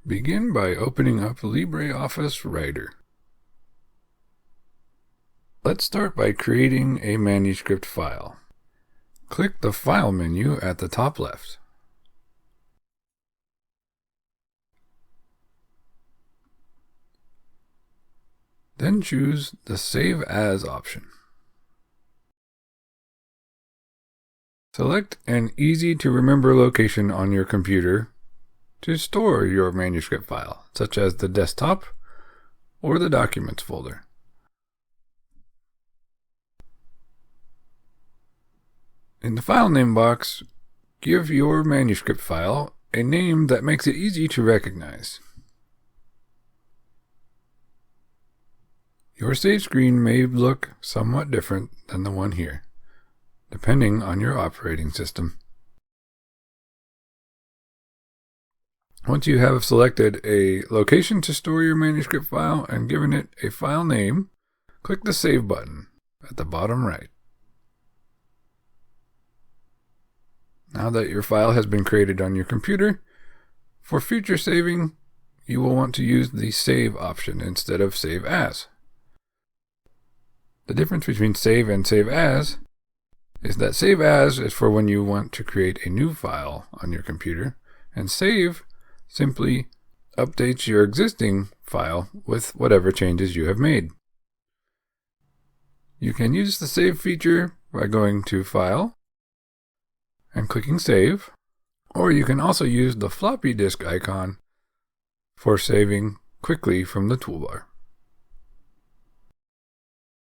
Begin by opening up LibreOffice Writer. Let's start by creating a manuscript file. Click the File menu at the top left. Then choose the Save As option. Select an easy-to-remember location on your computer to store your manuscript file, such as the desktop or the Documents folder. In the file name box, give your manuscript file a name that makes it easy to recognize. Your save screen may look somewhat different than the one here, depending on your operating system. Once you have selected a location to store your manuscript file and given it a file name, click the Save button at the bottom right. Now that your file has been created on your computer, for future saving, you will want to use the Save option instead of Save As. The difference between Save and Save As is that Save As is for when you want to create a new file on your computer, and Save simply updates your existing file with whatever changes you have made. You can use the Save feature by going to File and clicking Save, or you can also use the floppy disk icon for saving quickly from the toolbar.